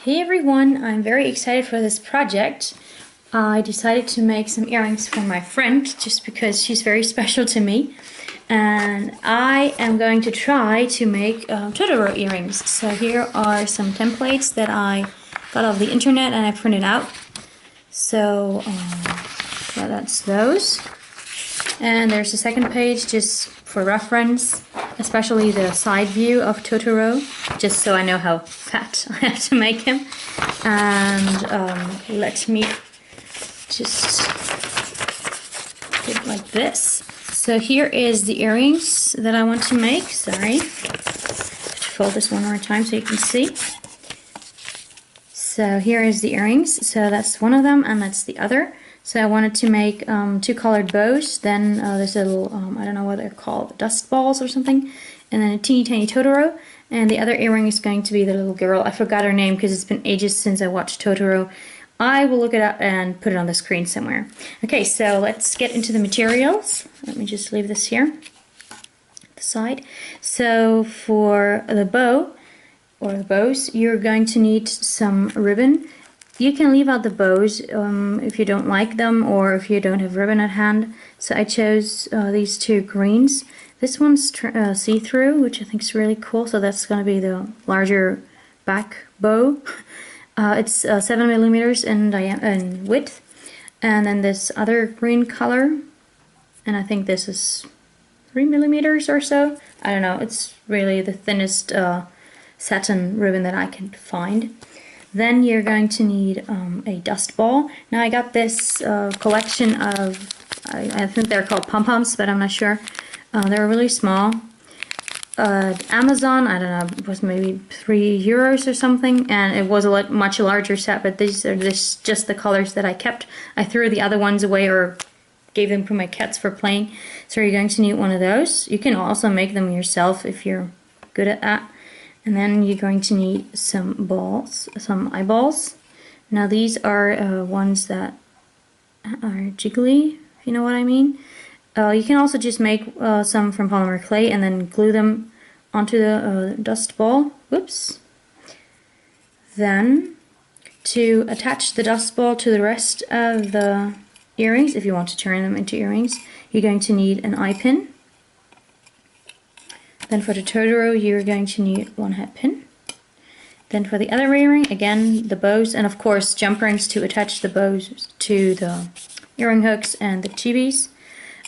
Hey everyone, I'm very excited for this project. I decided to make some earrings for my friend just because she's very special to me. And I am going to try to make Totoro earrings. So here are some templates that I got off the internet and I printed out. So yeah, that's those. And there's a second page just for reference, especially the side view of Totoro, just so I know how fat I have to make him. And let me just do it like this. So here is the earrings that I want to make. Sorry. Fold this one more time so you can see. So here is the earrings. So that's one of them and that's the other. So I wanted to make two colored bows, then this little, I don't know what they're called, dust balls or something, and then a teeny tiny Totoro, and the other earring is going to be the little girl. I forgot her name because it's been ages since I watched Totoro. I will look it up and put it on the screen somewhere. Okay, so let's get into the materials. Let me just leave this here, the side. So for the bow, or the bows, you're going to need some ribbon. You can leave out the bows if you don't like them or if you don't have ribbon at hand. So I chose these two greens. This one's see-through, which I think is really cool. So that's going to be the larger back bow. It's 7 millimeters in width. And then this other green color, and I think this is 3 millimeters or so. I don't know. It's really the thinnest satin ribbon that I can find. Then you're going to need a dust ball. Now I got this collection of, I think they're called pom-poms, but I'm not sure. They're really small. Amazon, I don't know, it was maybe €3 or something, and it was a much larger set, but these are just the colors that I kept. I threw the other ones away or gave them to my cats for playing. So you're going to need one of those. You can also make them yourself if you're good at that. And then you're going to need some balls, some eyeballs. Now these are ones that are jiggly, if you know what I mean. You can also just make some from polymer clay and then glue them onto the dust ball. Whoops. Then, to attach the dust ball to the rest of the earrings, if you want to turn them into earrings, you're going to need an eye pin. Then for the Totoro, you're going to need one head pin. Then for the other earring, again, the bows, and of course jump rings to attach the bows to the earring hooks and the chibis.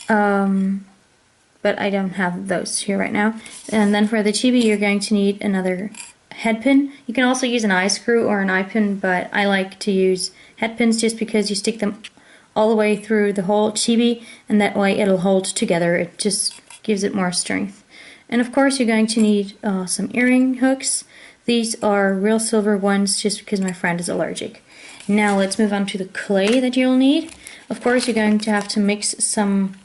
But I don't have those here right now. And then for the chibi, you're going to need another head pin. You can also use an eye screw or an eye pin, but I like to use head pins just because you stick them all the way through the whole chibi, and that way it'll hold together. It just gives it more strength. And of course you're going to need some earring hooks. These are real silver ones just because my friend is allergic. Now let's move on to the clay that you'll need. Of course you're going to have to mix some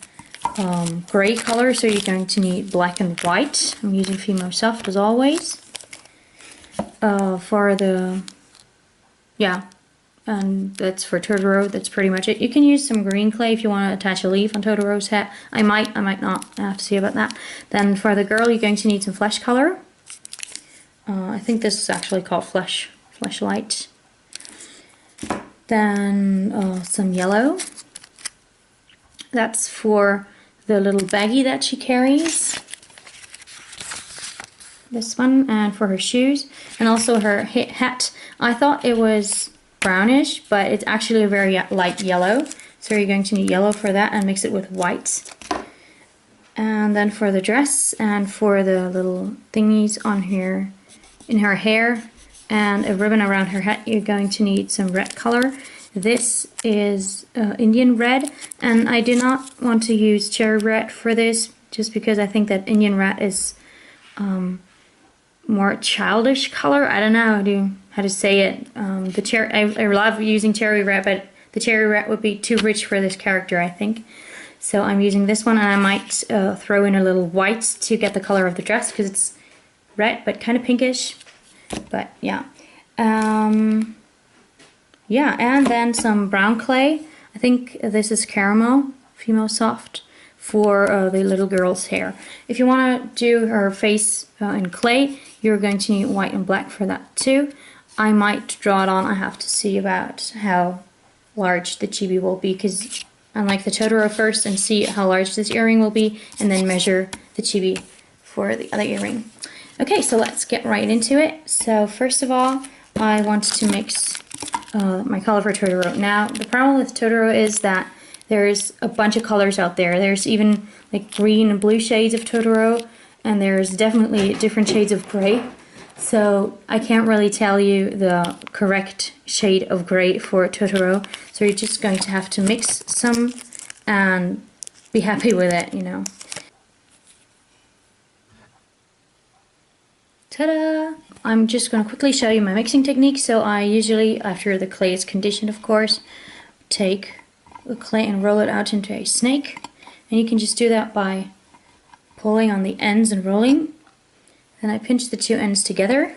gray color, so you're going to need black and white. I'm using Fimo Soft as always. For the, yeah, and that's for Totoro, that's pretty much it. You can use some green clay if you want to attach a leaf on Totoro's hat. I might not. I have to see about that. Then for the girl, you're going to need some flesh color. I think this is actually called fleshlight. Then some yellow. That's for the little baggie that she carries. This one, and for her shoes, and also her hat. I thought it was brownish, but it's actually a very light yellow. So you're going to need yellow for that and mix it with white. And then for the dress and for the little thingies on here, in her hair, and a ribbon around her hat, you're going to need some red color. This is Indian red, and I do not want to use cherry red for this, just because I think that Indian red is more childish color. I don't know how to say it. I love using cherry red, but the cherry red would be too rich for this character, I think. So I'm using this one, and I might throw in a little white to get the color of the dress, because it's red but kind of pinkish. But yeah. Yeah, and then some brown clay. I think this is caramel, Fimo Soft, for the little girl's hair. If you want to do her face in clay, you're going to need white and black for that too. I might draw it on. I have to see about how large the chibi will be, because unlike the Totoro first, and see how large this earring will be, and then measure the chibi for the other earring. Okay, so let's get right into it. So first of all, I want to mix my color for Totoro. Now, the problem with Totoro is that there's a bunch of colors out there. There's even like green and blue shades of Totoro, and there's definitely different shades of gray. So I can't really tell you the correct shade of gray for Totoro. So you're just going to have to mix some and be happy with it, you know. Ta-da! I'm just going to quickly show you my mixing technique. So I usually, after the clay is conditioned of course, take the clay and roll it out into a snake. And you can just do that by pulling on the ends and rolling. Then I pinch the two ends together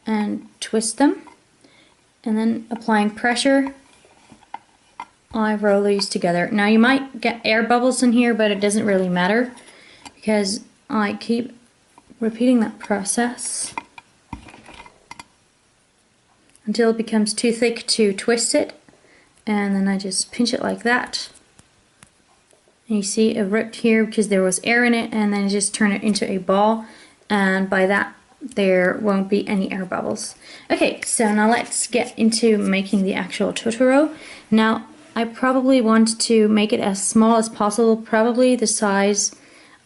and twist them. And then applying pressure, I roll these together. Now you might get air bubbles in here, but it doesn't really matter because I keep repeating that process until it becomes too thick to twist it, and then I just pinch it like that. And you see it ripped here because there was air in it, and then just turn it into a ball, and by that there won't be any air bubbles. Okay, so now let's get into making the actual Totoro. Now I probably want to make it as small as possible, probably the size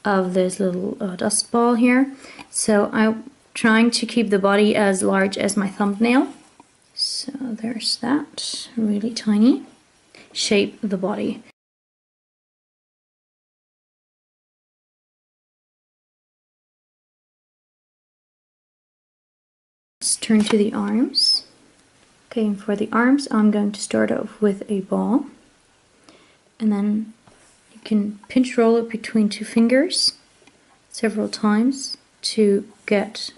of this little dust ball here. So I'm trying to keep the body as large as my thumbnail. So there's that, really tiny. Shape the body. Let's turn to the arms. Okay, and for the arms I'm going to start off with a ball. And then you can pinch roll it between two fingers several times to get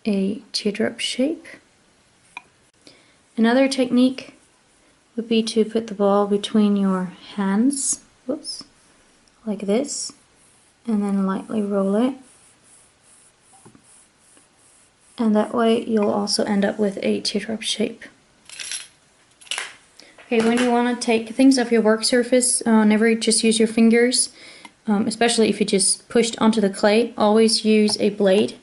a teardrop shape. Another technique would be to put the ball between your hands, whoops, like this, and then lightly roll it. And that way you'll also end up with a teardrop shape. Okay, when you want to take things off your work surface, never just use your fingers, especially if you just pushed onto the clay. Always use a blade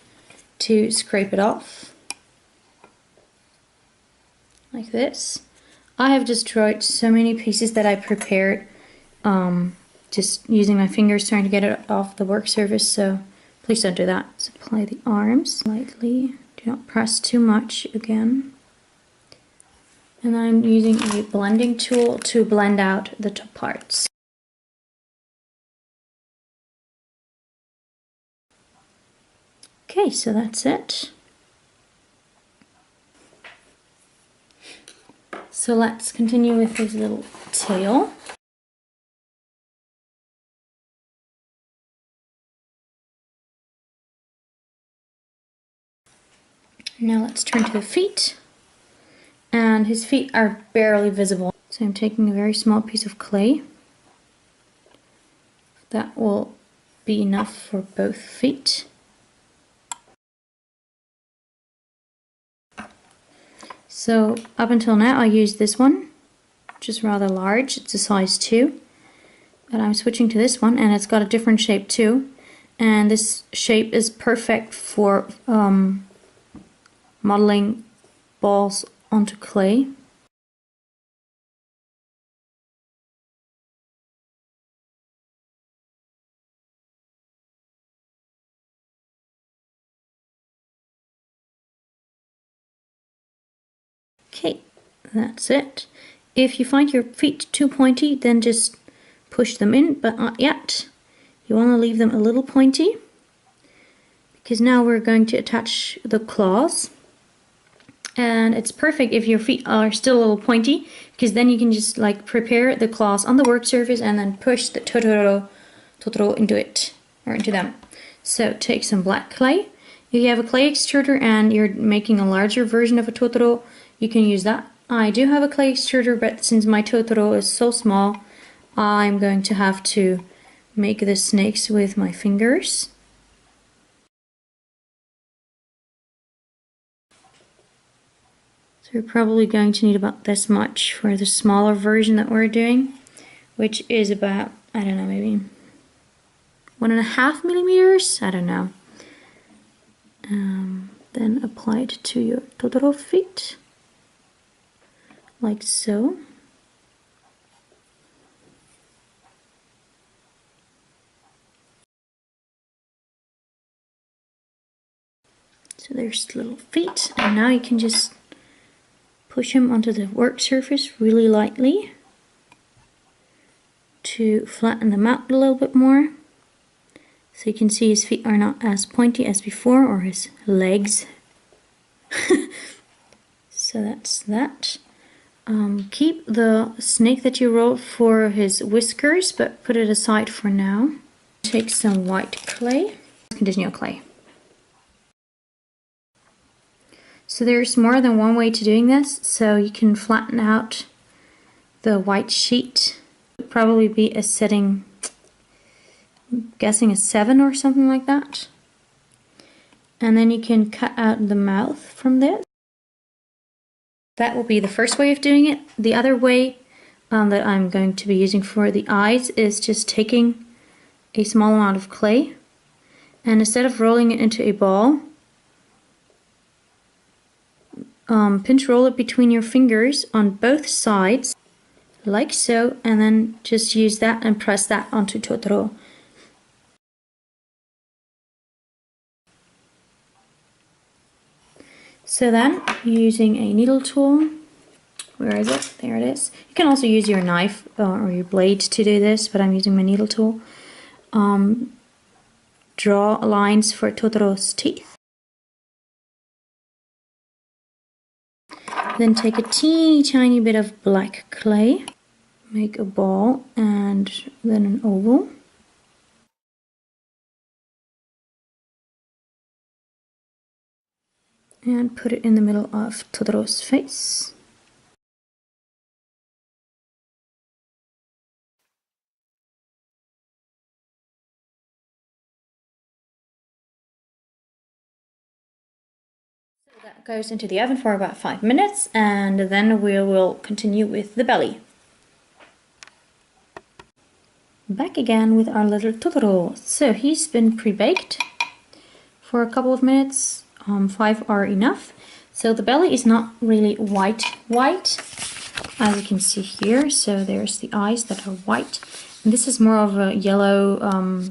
to scrape it off. Like this. I have destroyed so many pieces that I prepared just using my fingers trying to get it off the work surface, so please don't do that. So apply the arms lightly, do not press too much again. And I'm using a blending tool to blend out the top parts. Okay, so that's it. So let's continue with his little tail. Now let's turn to the feet. And his feet are barely visible. So I'm taking a very small piece of clay. That will be enough for both feet. So up until now I used this one, which is rather large. It's a size 2. But I'm switching to this one, and it's got a different shape too. And this shape is perfect for modeling balls onto clay. Okay, that's it. If you find your feet too pointy, then just push them in, but not yet. You want to leave them a little pointy, because now we're going to attach the claws. And it's perfect if your feet are still a little pointy, because then you can just like prepare the claws on the work surface and then push the Totoro into it, or into them. So take some black clay. If you have a clay extruder and you're making a larger version of a Totoro, you can use that. I do have a clay extruder, but since my Totoro is so small, I'm going to have to make the snakes with my fingers. So we're probably going to need about this much for the smaller version that we're doing, which is about, I don't know, maybe 1.5 millimeters, I don't know. Then apply it to your Totoro feet, like so. So there's the little feet, and now you can just push him onto the work surface really lightly to flatten them out a little bit more. So you can see his feet are not as pointy as before, or his legs. So that's that. Keep the snake that you rolled for his whiskers, but put it aside for now. Take some white clay, conditioner clay. So there's more than one way to doing this, so you can flatten out the white sheet. It would probably be a setting, I'm guessing a 7 or something like that. And then you can cut out the mouth from this. That will be the first way of doing it. The other way that I'm going to be using for the eyes is just taking a small amount of clay, and instead of rolling it into a ball, pinch roll it between your fingers on both sides, like so, and then just use that and press that onto Totoro. So then, using a needle tool, where is it? There it is. You can also use your knife or your blade to do this, but I'm using my needle tool. Draw lines for Totoro's teeth. Then take a teeny tiny bit of black clay, make a ball and then an oval. And put it in the middle of Totoro's face. So that goes into the oven for about 5 minutes, and then we will continue with the belly. Back again with our little Totoro. So he's been pre-baked for a couple of minutes. 5 are enough. So the belly is not really white, as you can see here. So there's the eyes that are white. And this is more of a yellow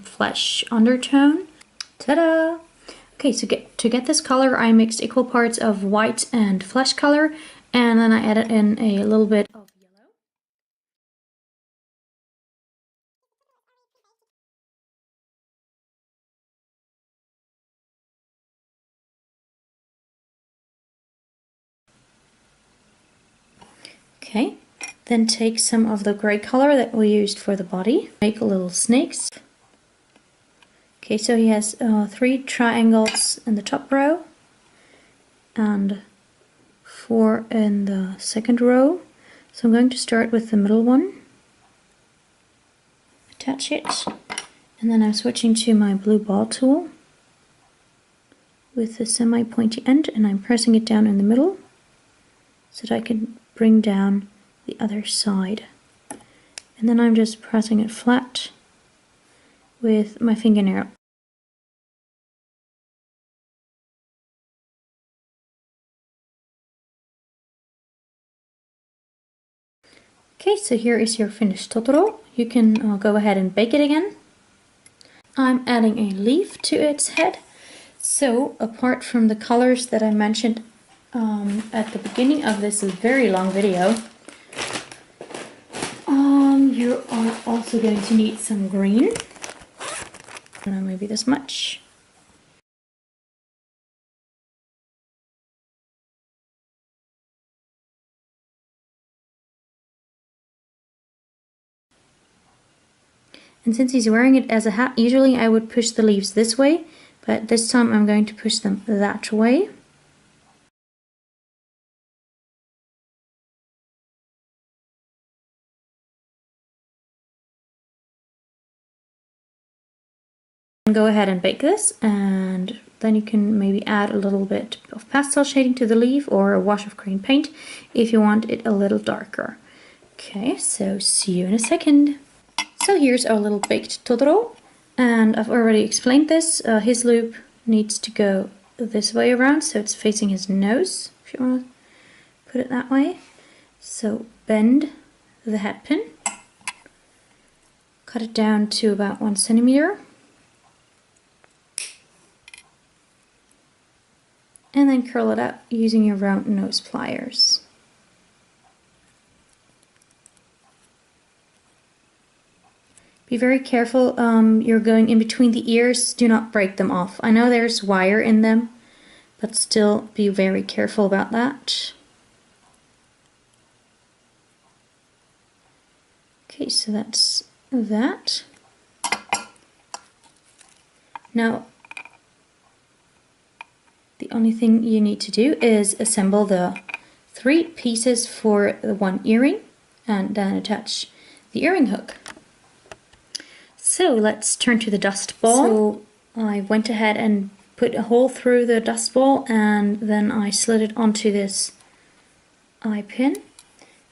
flesh undertone. Ta-da! Okay, so to get this color, I mixed equal parts of white and flesh color, and then I added in a little bit of yellow. Okay, then take some of the gray color that we used for the body. Make little snakes. Okay, so he has 3 triangles in the top row and 4 in the second row. So I'm going to start with the middle one. Attach it. And then I'm switching to my blue ball tool with the semi-pointy end, and I'm pressing it down in the middle so that I can bring down the other side. And then I'm just pressing it flat with my fingernail. Okay, so here is your finished Totoro. You can go ahead and bake it again. I'm adding a leaf to its head. So, apart from the colors that I mentioned at the beginning of this very long video, you are also going to need some green. I don't know, maybe this much. And since he's wearing it as a hat, usually I would push the leaves this way, but this time I'm going to push them that way. Go ahead and bake this, and then you can maybe add a little bit of pastel shading to the leaf or a wash of green paint if you want it a little darker. Okay, so see you in a second. So here's our little baked Totoro, and I've already explained this. His loop needs to go this way around, so it's facing his nose, if you want to put it that way. So bend the head pin, cut it down to about 1 centimeter, and then curl it up using your round nose pliers. Be very careful, you're going in between the ears, do not break them off. I know there's wire in them, but still be very careful about that. Okay, so that's that. Now, the only thing you need to do is assemble the 3 pieces for the 1 earring and then attach the earring hook. So let's turn to the dust ball. So I went ahead and put a hole through the dust ball, and then I slid it onto this eye pin.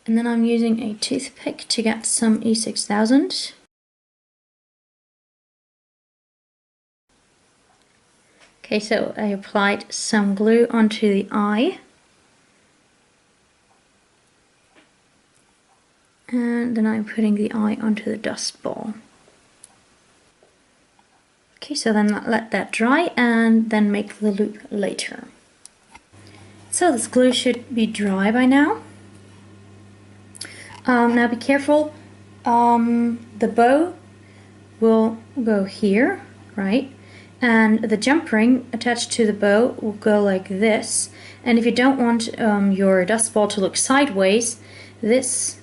And then I'm using a toothpick to get some E6000. Okay, so I applied some glue onto the eye. And then I'm putting the eye onto the dust ball. Okay, so then let that dry and then make the loop later. So this glue should be dry by now. Now be careful, the bow will go here, right? And the jump ring attached to the bow will go like this. And if you don't want your dust ball to look sideways, this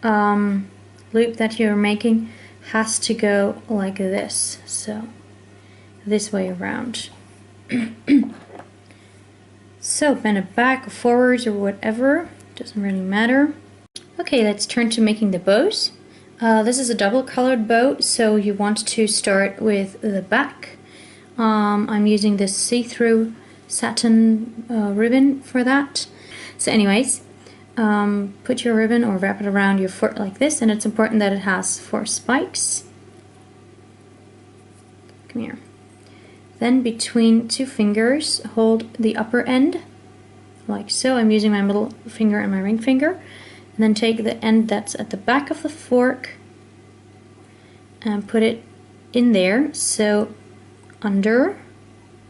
loop that you're making has to go like this. So this way around. So bend it back or forwards or whatever, doesn't really matter. Okay, let's turn to making the bows. This is a double colored bow, so you want to start with the back. I'm using this see-through satin ribbon for that. So anyways, put your ribbon or wrap it around your foot like this, and it's important that it has 4 spikes. Come here. Then between 2 fingers, hold the upper end, like so. I'm using my middle finger and my ring finger. And then take the end that's at the back of the fork and put it in there, so under,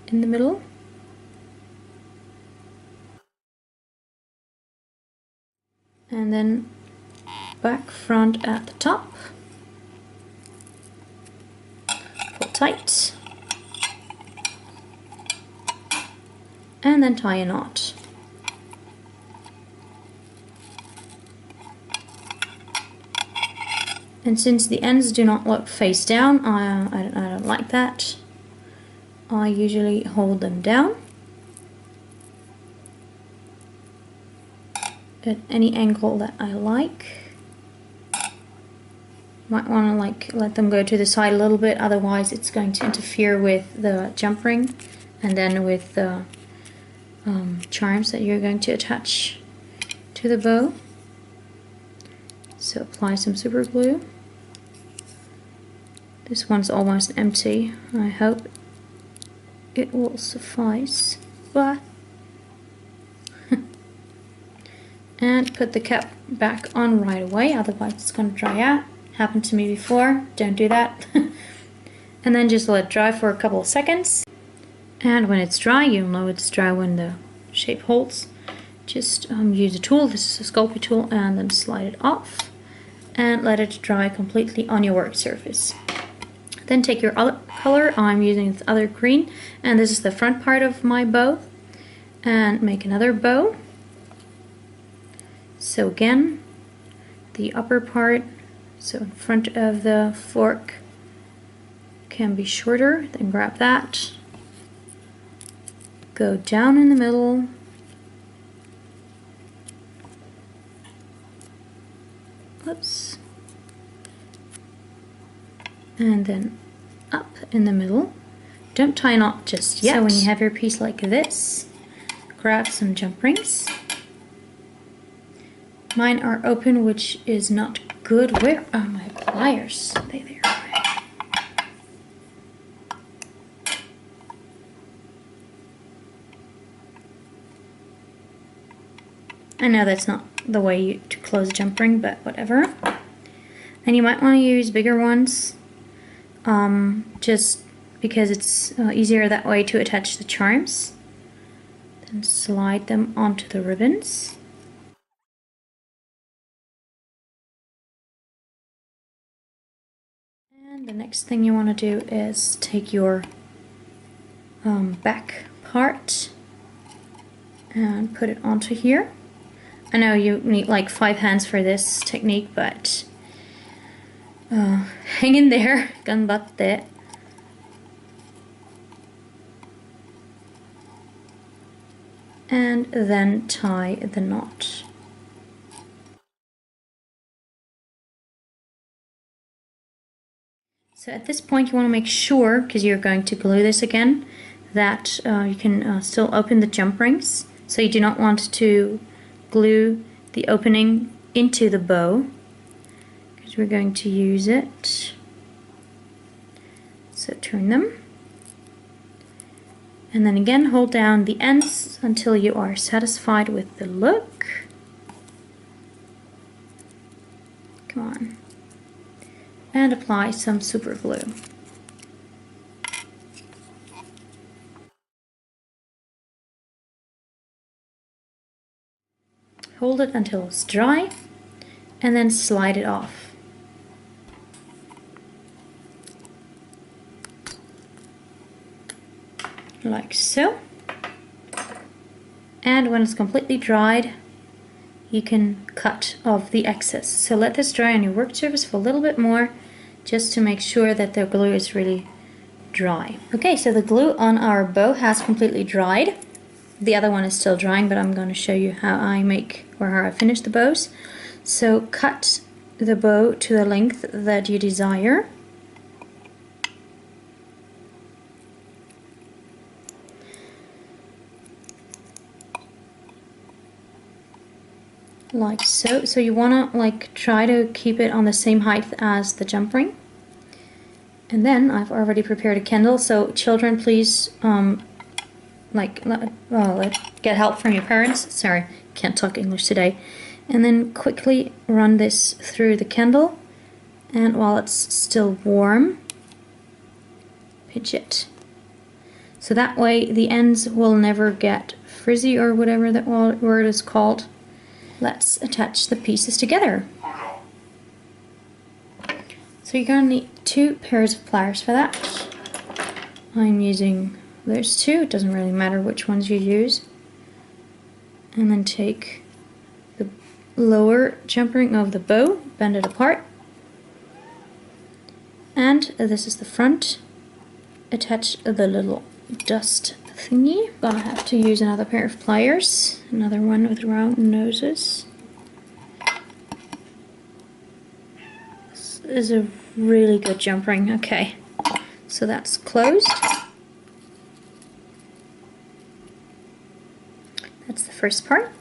in the middle. And then back, front at the top. Pull tight. And then tie a knot. And since the ends do not look face down, I don't like that. I usually hold them down at any angle that I like. Might want to let them go to the side a little bit, otherwise it's going to interfere with the jump ring and then with the charms that you're going to attach to the bow. So apply some super glue. This one's almost empty. I hope it will suffice. But and put the cap back on right away, otherwise it's going to dry out. Happened to me before, don't do that. And then just let it dry for a couple of seconds. And when it's dry, you'll know it's dry when the shape holds. Just use a tool, this is a Sculpting tool, and then slide it off. And let it dry completely on your work surface. Then take your other color, I'm using this other green, and this is the front part of my bow, and make another bow. So again, the upper part, so in front of the fork, can be shorter, then grab that, go down in the middle, oops, and then up in the middle, don't tie a knot just yet. So when you have your piece like this, grab some jump rings. Mine are open, which is not good. Where are my pliers? There they are. I know that's not the way to close a jump ring, but whatever. And you might want to use bigger ones, just because it's easier that way to attach the charms. Then slide them onto the ribbons. And the next thing you want to do is take your back part and put it onto here. I know you need like 5 hands for this technique, but hang in there, ganbatte. And then tie the knot. So at this point you want to make sure, because you're going to glue this again, that you can still open the jump rings. So you do not want to glue the opening into the bow, because we're going to use it. So turn them. And then again hold down the ends until you are satisfied with the look. Come on. And apply some super glue. Hold it until it's dry and then slide it off. Like so. And when it's completely dried, you can cut off the excess. So let this dry on your work surface for a little bit more, just to make sure that the glue is really dry. Okay, so the glue on our bow has completely dried. The other one is still drying, but I'm going to show you how I make, or how I finish the bows. So cut the bow to the length that you desire. Like so. So you want to like try to keep it on the same height as the jump ring. And then I've already prepared a candle, so children, please get help from your parents. Sorry, can't talk English today. And then quickly run this through the candle, and while it's still warm, pinch it. So that way the ends will never get frizzy, or whatever that word is called. Let's attach the pieces together. So you're going to need 2 pairs of pliers for that. I'm using those 2, it doesn't really matter which ones you use. And then take the lower jump ring of the bow, bend it apart. And this is the front. Attach the little dust thingy. Gonna have to use another pair of pliers, another one with round noses. This is a really good jump ring. Okay, so that's closed. That's the first part.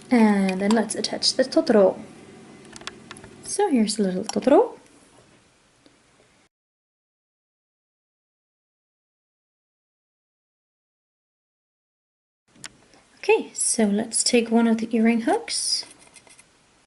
And then let's attach the Totoro. So here's the little Totoro. Okay, so let's take one of the earring hooks